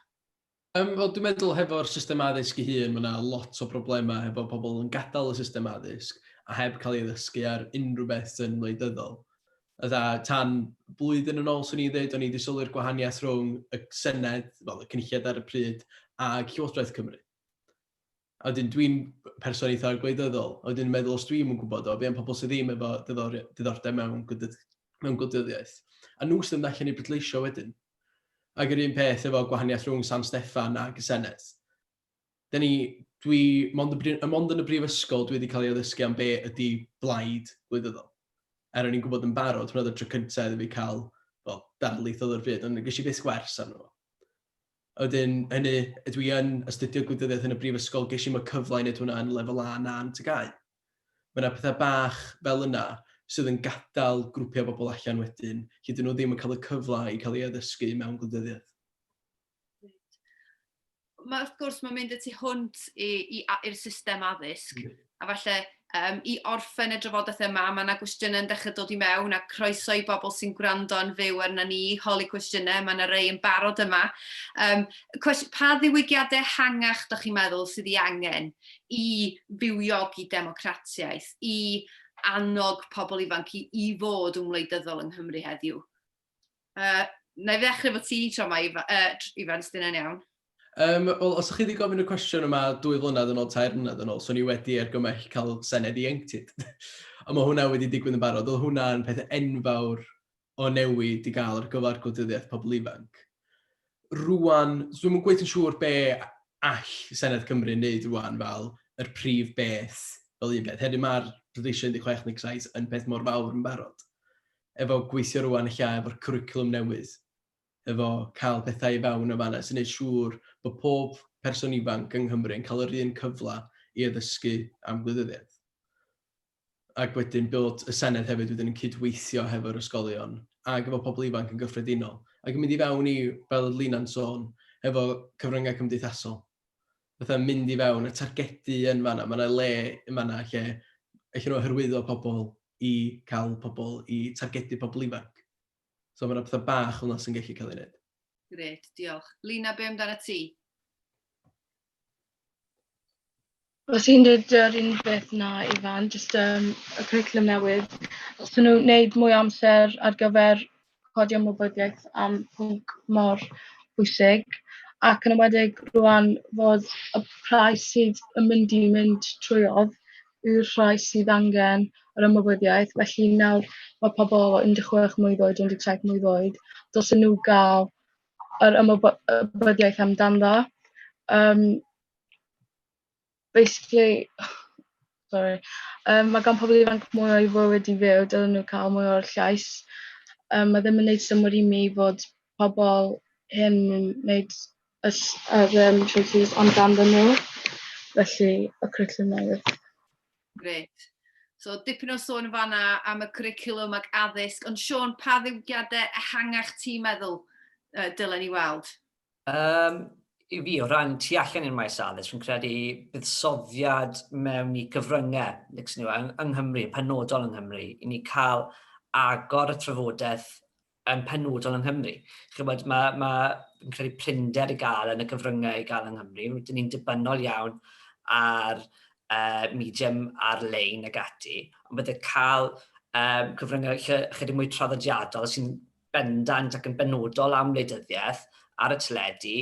Wel, dwi'n meddwl hefo'r system addysg ei hun, mae yna lot o broblemau hefo pobl yn gadael y system addysg a heb cael ei ddysgu ar unrhyw beth yn wleidyddol. Ydda, tan blwyddyn yn ôl, swn i ddweud, o'n i wedi sylwi'r gwahaniaeth rhwng y Senedd, fel y cynulliad ar y pryd, ag Llywodraeth Cymru. A wedyn dwi'n person eitha gwleidyddol, a wedyn meddwl os dwi'n yn gwybod o, be am pobl sydd ddim efo diddordeb mewn gwleidyddiaeth. A nhw sydd yn allan i bleidleisio wedyn. Ac yr un peth efo gwahaniaeth rhwng San Steffan ac y Senedd. Mond yn y Prifysgol dwi wedi cael ei addysgu am be ydy blaid gwleidyddol. O'n i'n gwybod yn barod, hwnna oedd y tro cyntaf iddo fi cael darlith oedd yr byd, ond ges i beth gwers arno fo. Wedyn, hynny, dwi yn astudio gwleidyddiaeth yn y Brifysgol, ges i mae cyfle i wneud hwnna yn lefel A na'n tygau. Mae yna pethau bach fel yna sydd yn gadael grwpiau bobl allan wedyn, hyd yn nhw ddim yn cael y cyfle i cael ei addysgu mewn gwleidyddiaeth. Wrth gwrs, mae'n mynd y tu hwnt i'r system addysg, a falle i orffen y drafodaeth yma, mae yna gwestiynau yn dechrau dod i mewn a croeso i bobl sy'n gwrando yn fyw arna ni, holi cwestiynau, mae yna rei yn barod yma. Pa ddiwygiadau ehangach, ydych chi'n meddwl, sydd i angen i fywiogi democratiaeth, i annog pobl ifanc i fod yn wleidyddol yng Nghymru heddiw? Na i ddechrau fo ti tro yma, Ifan, os dyna'n iawn. Wel, os ydych chi wedi gofyn y cwestiwn yma 2 flynedd yn ôl, 3 flynedd yn ôl, so ni wedi argymell cael Senedd ieuenctid. A mae hwnna wedi digwydd yn barod. Oedd hwnna'n peth enfawr o newid i gael ar gyfer gwleidyddiaeth pobl ifanc. Rwan, dwi'n gweithio'n siŵr be all Senedd Cymru wneud rwan fel yr prif beth fel un peth. Heddi mae'r bleidleisio 16-17 yn peth mor fawr yn barod. Efo gweithio rwan eich efo'r cwricwlwm newydd. Efo cael pethau i fewn o fanna, sy'n gwneud siŵr bod pob person ifanc yng Nghymru yn cael yr un cyfle i addysgu am gwleidyddiaeth. Ac wedyn bod y Senedd hefyd wedyn yn cydweithio hefo'r ysgolion ac efo pobl ifanc yn gyffredinol. Ac yn mynd i fewn i, fel y Lina'n sôn, efo cyfryngau cymdeithasol. Fatha mynd i fewn, y targedu yn fanna, mae yna le yn fanna lle allan nhw hyrwyddo pobl i cael pobl i targedu pobl ifanc. So mae yna pethau bach hwnna sy'n gallu cael ei wneud. Gret, diolch. Lina, be amdano ti? Os i'n dweud yr un beth na, Ifan, jyst y cwricwlwm newydd. Os ydyn nhw wneud mwy amser ar gyfer codi ymwybyddiaeth am pwnc mor bwysig, ac yn ymwedig rwan fod y rhai sydd yn mynd trwyodd yw'r rhai sydd angen yr ymwybyddiaeth. Felly nawr mae pobl o 16 mlwydd oed, 17 mlwydd oed, dylsen nhw gael yr ymwybyddiaeth amdano. Basically, mae gan pobl ifanc mwy o'i fywyd i fyw, dylen nhw cael mwy o'r llais. Mae ddim yn gwneud synnwyr i mi fod pobl hyn yn gwneud yr trwythys ond ganddyn nhw. Felly, y cwricwlwm newydd. Gret. So, dipyn o sôn yn fanna am y cwricwlwm ac addysg, ond Siôn, pa ddiwygiadau ehangach ti'n meddwl dylen ni weld? I fi, o ran tu allan i'r maes addysg, fi'n credu buddsoddiad mewn i cyfryngau yng Nghymru, penodol yng Nghymru, i ni cael agor y trafodaeth yn penodol yng Nghymru. Fi'n credu prinder i gael yn y cyfryngau i gael yng Nghymru. Rydyn ni'n dibynol iawn ar medium ar-lein ag ati, ond bydde cael cyfryngau chydig mwy traddodiadol sy'n bendant ac yn benodol am wleidyddiaeth ar y teledu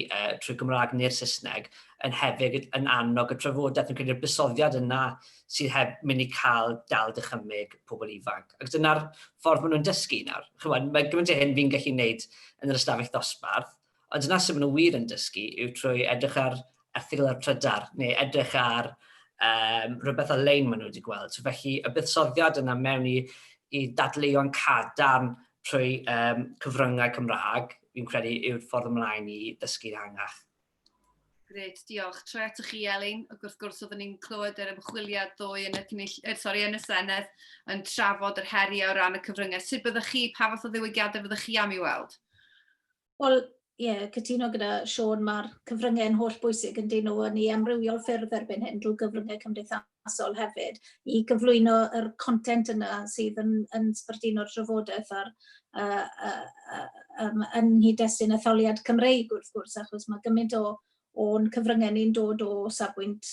trwy Gymraeg neu'r Saesneg yn hefyd yn annog y trafodaeth. Yn credu'r buddsoddiad yna sydd heb mynd i cael dal dychymyg pobl ifanc. Ac dyna'r ffordd maen nhw'n dysgu nawr. Mae gymaint o hyn fi'n gallu gwneud yn yr ystafell dosbarth, ond dyna sut maen nhw wir yn dysgu yw trwy edrych ar erthygl ar Trydar neu edrych ar rhywbeth o-lein maen nhw wedi gweld. So felly y buddsoddiad yna mewn i dadleuon cadarn trwy cyfryngau Cymraeg, fi'n credu yw'r ffordd ymlaen i ddysgu'r hangach. Gret, diolch. Troi atoch chi, Elin. Ac wrth gwrs, oedden ni'n clywed yr ymchwiliad ddwy yn y Senedd yn trafod yr heriau o ran y cyfryngau. Sut byddwch chi, pa fath o ddiwygiadau fyddwch chi am i weld? Wel, cytuno gyda Siôn, mae'r cyfryngau yn holl bwysig yn dyn nhw yn ei amrywiol ffyrdd erbyn hyn drwy gyfryngau cymdeithasol hefyd i gyflwyno yr content yna sydd yn sbardino'r trafodaeth yn hyd-destun etholiad Cymreig wrth gwrs, achos mae gymaint o'n cyfryngau ni'n dod o safbwynt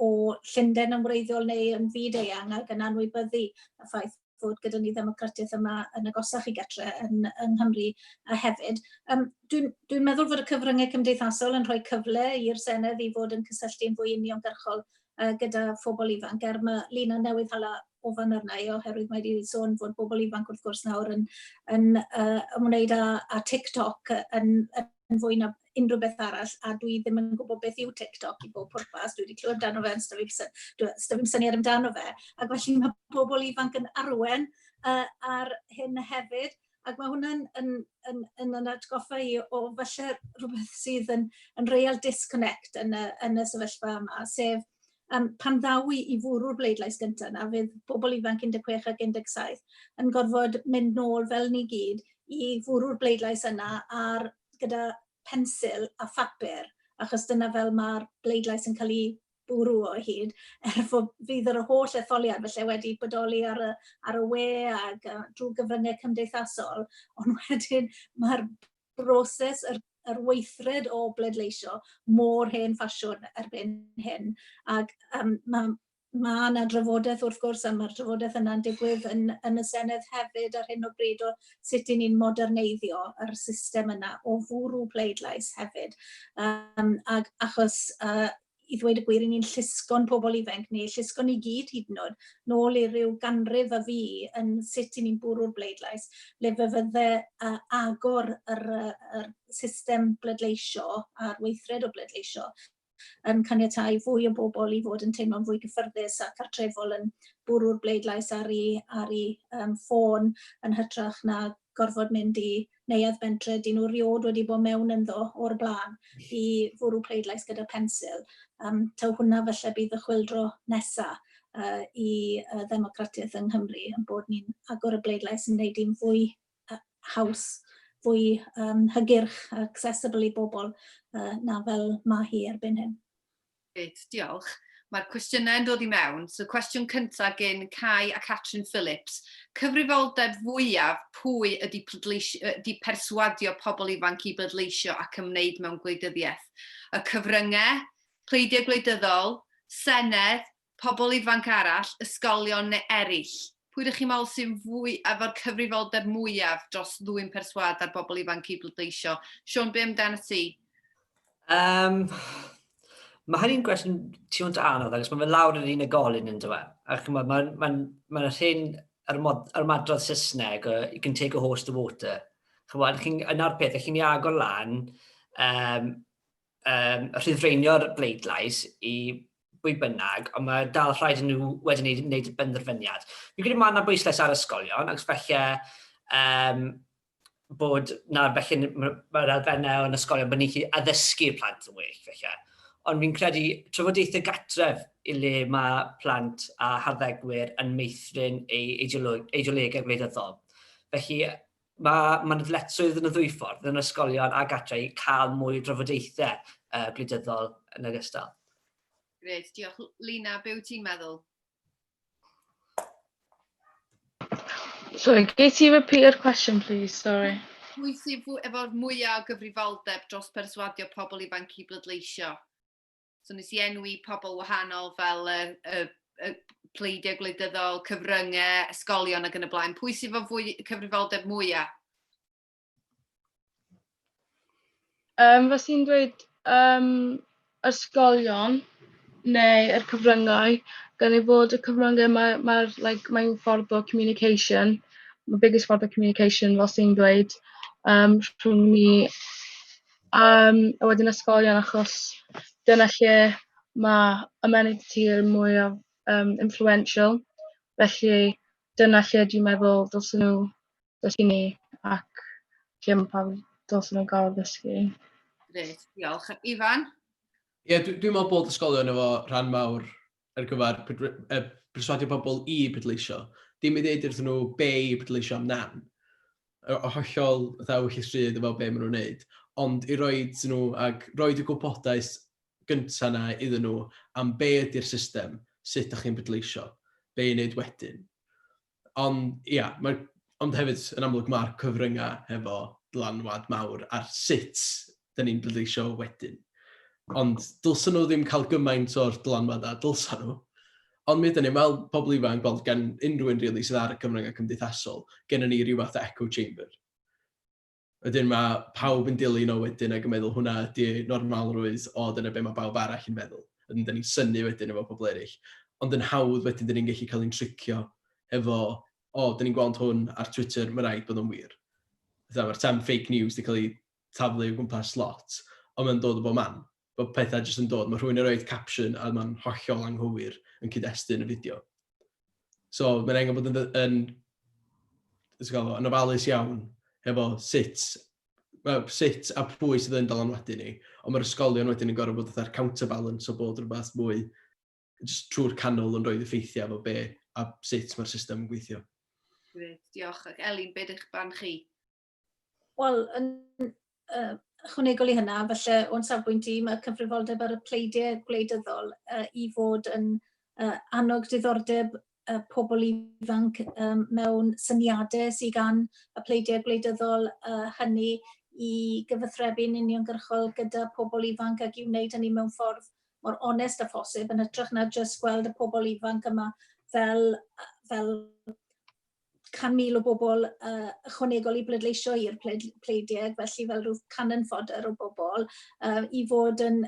o Llundain yn wreiddiol neu yn fyd eang ac yn anwybyddu y ffaith fod gyda ni ddemocratiaeth yma yn agosach i gartre yng Nghymru hefyd. Dwi'n meddwl fod y cyfryngau cymdeithasol yn rhoi cyfle i'r Senedd i fod yn cysylltu'n fwy uniongyrchol gyda phobl ifanc, mae Lina newydd hala ofan arna i oherwydd mae wedi sôn fod bobl ifanc wrth gwrs nawr yn ymwneud â TikTok yn fwy na unrhyw beth arall, a dwi ddim yn gwybod beth yw TikTok i bob pwrpas. Dwi wedi clywed amdano fe, yn styfim syniad amdano fe, ac felly mae bobl ifanc yn arwen ar hyn hefyd, ac mae hwnna'n yn atgoffa i o falle rhywbeth sydd yn real disconnect yn y sefyllfa yma, sef pan ddaw i fwrw'r bleidlais gyntaf na, fydd bobl ifanc 16 ac 17 yn gorfod mynd nôl fel ni gyd i fwrw'r bleidlais yna gyda pensil a phapur, achos dyna fel mae'r bleidlais yn cael ei bwrw o hyd, fod fydd yr holl etholiad felly wedi bodoli ar y we ac drwy gyfryngau cymdeithasol, ond wedyn mae'r broses, yr weithred o bleidleisio mor hen ffasiwn erbyn hyn, ac mae yna drafodaeth wrth gwrs, a mae'r drafodaeth yna'n digwydd yn y Senedd hefyd ar hyn o bryd o sut i ni'n moderneiddio yr system yna o fwrw pleidlais hefyd. Ac achos i ddweud y gwir, ni'n llusgo'n pobl ifanc ni, llusgo'n i gyd hyd yn oed, nôl i ryw ganrif a fi yn sut i ni'n bwrw'r bleidlais, le fe fydde agor yr system bleidleisio a'r weithred o bleidleisio yn caniatáu fwy o bobl i fod yn teimlo'n fwy cyffyrddus a cartrefol yn bwrw'r bleidlais ar ei ffôn yn hytrach na gorfod mynd i neuadd bentre dyn nhw riod wedi bod mewn ynddo o'r blaen i fwrw pleidlais gyda pensil. Taw hwnna felly bydd y chwyldro nesaf i ddemocratiaeth yng Nghymru, yn bod ni'n agor y bleidlais yn gwneud i'n fwy haws, fwy hygyrch, accessible i bobl na fel mae hi erbyn hyn. Reit, diolch. Mae'r cwestiynau yn dod i mewn. So cwestiwn cyntaf gen Cai a Catrin Phillips. Cyfrifoldeb fwyaf pwy ydy perswadio pobl ifanc i bleidleisio ac ymwneud mewn gwleidyddiaeth? Y cyfryngau, pleidiau gwleidyddol, Senedd, pobl ifanc arall, ysgolion neu eraill? Pwy ydych chi'n meddwl sy'n fwy efo'r cyfrifoldeb mwyaf dros ddwy'n perswad ar bobl ifanc i bleidleisio? Siôn, be amdano ti? Mae hynny'n gwestiwn tu hwnt anodd, ac mae fe lawr yn unigolyn yn dweud. Ac mae'n rhain yr madrodd Saesneg, you can take a horse to water. Yna'r peth, chi'n ei agor lan, rhyddfreinio'r bleidlais i bwy bynnag, ond mae dal rhaid yn nhw wedyn wneud y benderfyniad. Fi'n credu mae yna bwyslais ar ysgolion, ac felly bod mae'r elfennau yn ysgolion bod ni'n addysgu'r plant yn well, felly. Ond fi'n credu trafodaethau gatref i le mae plant a harddegwyr yn meithrin ei eideolegau gwleidyddol. Felly mae'n ddyletswydd yn y ddwy ffordd yn ysgolion a gatre i cael mwy o drafodaethau gwleidyddol yn ogystal. Gret, diolch. Lina, be wyt ti'n meddwl? Sorry, gei ti repeat your question, please? Sorry. Pwy sydd efo'r mwyaf o gyfrifoldeb dros perswadio pobl ifanc i bleidleisio? So nes i enwi pobl wahanol fel pleidiau gwleidyddol, cyfryngau, ysgolion ac yn y blaen. Pwy sydd efo cyfrifoldeb mwyaf? Fas i'n dweud ysgolion neu yr cyfryngau, gan ei fod y cyfryngau mae'n ffordd o communication, mae biggest ffordd o communication fel sy'n dweud rhwng ni a wedyn ysgolion, achos dyna lle mae ymenydd tir mwy o influential. Felly dyna lle dwi'n meddwl dylsyn nhw ddysgu ni ac lle mae pawb dylsyn nhw gael ddysgu. Grêt, diolch. Ifan? Ie, dwi'n meddwl bod ysgolion efo rhan mawr ar gyfer perswadio pobl i pleidleisio. Dim i ddeud iddyn nhw be i pleidleisio am nan. O hollol ddaw chi stryd efo be maen nhw'n wneud. Ond i roed nhw ac roed y gwybodaeth gyntaf na iddyn nhw am be ydy'r system, sut ydych chi'n pleidleisio, be i wneud wedyn. Ond ia, ond hefyd yn amlwg mae'r cyfryngau efo dylanwad mawr ar sut dyn ni'n pleidleisio wedyn. Ond dylsyn nhw ddim cael gymaint o'r dylanwad a dylsyn nhw. Ond mi ydyn ni, fel pobl ifanc, gweld gan unrhyw un rili sydd ar y cyfryngau cymdeithasol, gennym ni ryw fath o echo chamber. Wedyn mae pawb yn dilyn o wedyn ac yn meddwl hwnna ydy normalrwydd o dyna be mae pawb arall yn meddwl. Wedyn dyn ni'n synnu wedyn efo pobl eraill. Ond yn hawdd wedyn dyn ni'n gallu cael ein tricio efo, dyn ni'n gweld hwn ar Twitter, mae'n rhaid bod yn wir. Mae'r term fake news wedi cael ei taflu o gwmpas lot, ond mae'n dod o bob man. Bod pethau jyst yn dod. Mae rhywun yn rhoi caption a mae'n hollol anghywir yn cyd-destun y fideo. So, mae'n angen bod yn ofalus iawn efo sut a pwy sydd yn dylanwadu ni. Ond mae'r ysgolion wedyn yn gorfod bod fatha'r counterbalance o bod rhywbeth mwy just trwy'r canol yn rhoi effeithiau efo be a sut mae'r system yn gweithio. Grêt, diolch. Ac Elin, beth ydych barn chi? Wel, ychwanegol i hynna, felly o'n safbwynt i, mae cyfrifoldeb ar y pleidiau gwleidyddol i fod yn annog diddordeb pobl ifanc mewn syniadau sydd gan y pleidiau gwleidyddol hynny i gyfathrebu'n uniongyrchol gyda pobl ifanc ac i wneud hynny mewn ffordd mor onest a phosib, yn hytrach na jyst gweld y pobl ifanc yma fel 100,000 o bobl ychwanegol i bleidleisio i'r pleidiau, felly fel rhyw cannon fodder o bobl, i fod yn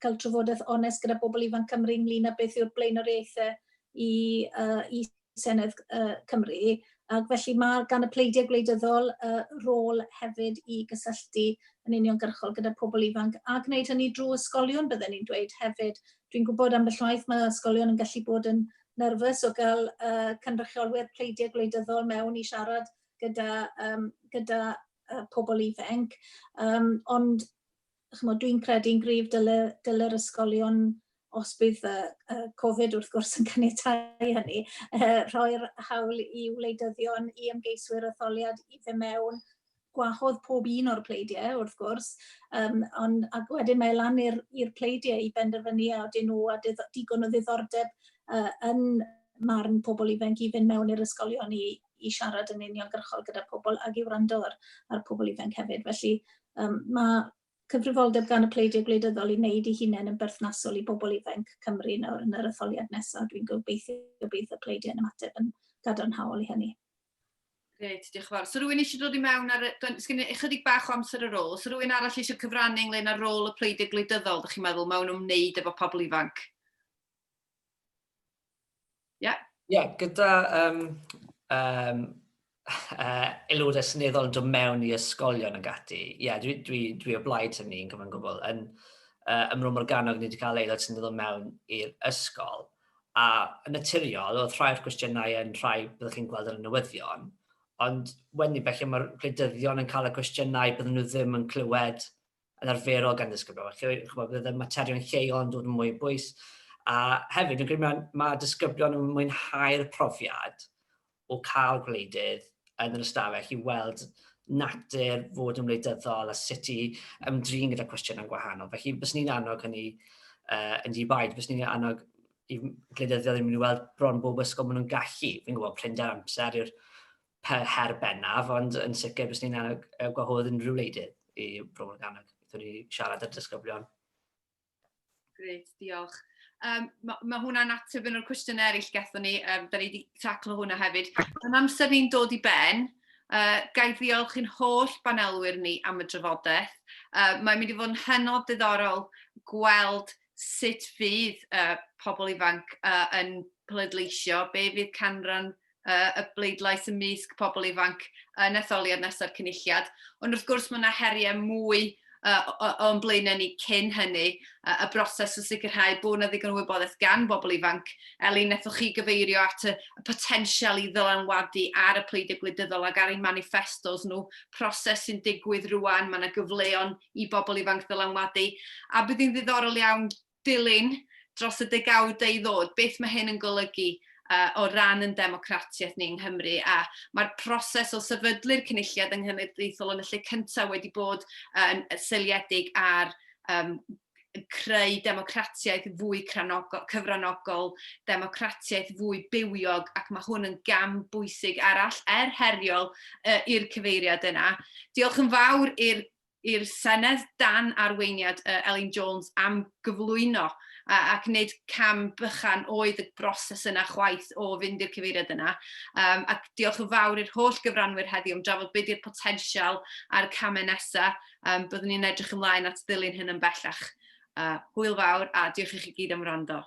cael trafodaeth onest gyda bobl ifanc Cymru ynglyn â beth yw'r blaenoriaethau i Senedd Cymru. Ac felly mae gan y pleidiau gwleidyddol rôl hefyd i gysylltu yn uniongyrchol gyda pobl ifanc a gwneud hynny drwy ysgolion, bydden ni'n dweud hefyd. Dwi'n gwybod ambell waith mae ysgolion yn gallu bod yn nerfus o gael cynrychiolwyr pleidiau gwleidyddol mewn i siarad gyda pobl ifanc. Ond dwi'n credu'n gryf dyle'r ysgolion, os bydd Covid wrth gwrs yn caniatáu hynny, rhoi'r hawl i wleidyddion, i ymgeiswyr etholiad i fe mewn, gwahodd pob un o'r pleidiau wrth gwrs, ac wedyn mae lan i'r pleidiau i benderfynu a ydyn nhw a digon o ddiddordeb yn marn pobl ifanc i fynd mewn i'r ysgolion i siarad yn uniongyrchol gyda pobl ac i wrando ar pobl ifanc hefyd. Felly mae cyfrifoldeb gan y pleidiau gwleidyddol i wneud ei hunain yn berthnasol i bobl ifanc Cymru nawr yn yr etholiad nesaf. Dwi'n gobeithio bydd y pleidiau yn ymateb yn gadarnhaol i hynny. Grêt, diolch yn fawr. So rhywun eisiau dod i mewn ar ychydig bach o amser ar ôl. So rhywun arall eisiau cyfrannu ynglyn â'r rôl y pleidiau gwleidyddol, ydych chi'n meddwl, mewn ymwneud efo pobl ifanc? Ie, gyda aelodau seneddol yn dod mewn i ysgolion ag ati. Ie, dwi o blaid hynny yn gyfan gwbl. Yn Ymru Morgannwg ni wedi cael aelod seneddol mewn i'r ysgol. A yn naturiol, oedd rhai'r cwestiynau yn rhai byddwch chi'n gweld ar y newyddion. Ond wedyn felly mae'r gwleidyddion yn cael y cwestiynau byddwn nhw ddim yn clywed yn arferol gan ddisgyblion. Bydd y materion lleol yn dod yn mwy bwys. A hefyd, dwi'n credu mae disgyblion yn mwynhau'r profiad o cael gwleidydd yn yr ystafell i weld natur fod yn wleidyddol a sut i ymdrin gyda cwestiynau'n gwahanol. Felly, bys ni'n annog hynny yn di-baid, bys ni'n annog i gwleidyddion ddim yn weld bron bob ysgol maen nhw'n gallu. Fi'n gwybod prinder amser yw'r her bennaf, ond yn sicr bys ni'n annog gwahodd unrhyw wleidydd i Ymru Morgannwg. Byddwn ni siarad â'r disgyblion. Grêt, diolch. Mae hwnna'n ateb yn o'r cwestiynau eraill gathon ni, da ni wedi taclo hwnna hefyd. Yn amser ni'n dod i ben, gai ddiolch i'n holl banelwyr ni am y drafodaeth. Mae'n mynd i fod yn hynod diddorol gweld sut fydd pobl ifanc yn pleidleisio, be fydd canran y bleidlais ymysg pobl ifanc yn etholiad nesaf cynulliad. Ond wrth gwrs mae yna heriau mwy o'n blaenau ni cyn hynny, y broses o sicrhau bod yna ddigon o wybodaeth gan bobl ifanc. Elin, nethoch chi gyfeirio at y potensial i ddylanwadu ar y pleidiau gwleidyddol ac ar eu manifestos nhw, proses sy'n digwydd rwan, mae yna gyfleon i bobl ifanc ddylanwadu. A bydd hi'n ddiddorol iawn dilyn dros y degawdau i ddod, beth mae hyn yn golygu o ran yn democratiaeth ni yng Nghymru, a mae'r proses o sefydlu'r cynulliad yng nghenedlaethol yn y lle cyntaf wedi bod yn seiliedig ar creu democratiaeth fwy cyfranogol, democratiaeth fwy bywiog, ac mae hwn yn gam bwysig arall heriol i'r cyfeiriad yna. Diolch yn fawr i'r Senedd dan arweiniad Elin Jones am gyflwyno ac wneud cam bychan oedd y broses yna chwaith o fynd i'r cyfeiriad yna. Ac diolch yn fawr i'r holl gyfranwyr heddiw am drafod beth yw'r potensial a'r camau nesaf. Byddwn ni'n edrych ymlaen at ddilyn hyn yn bellach. Hwyl fawr a diolch i chi gyd am wrando.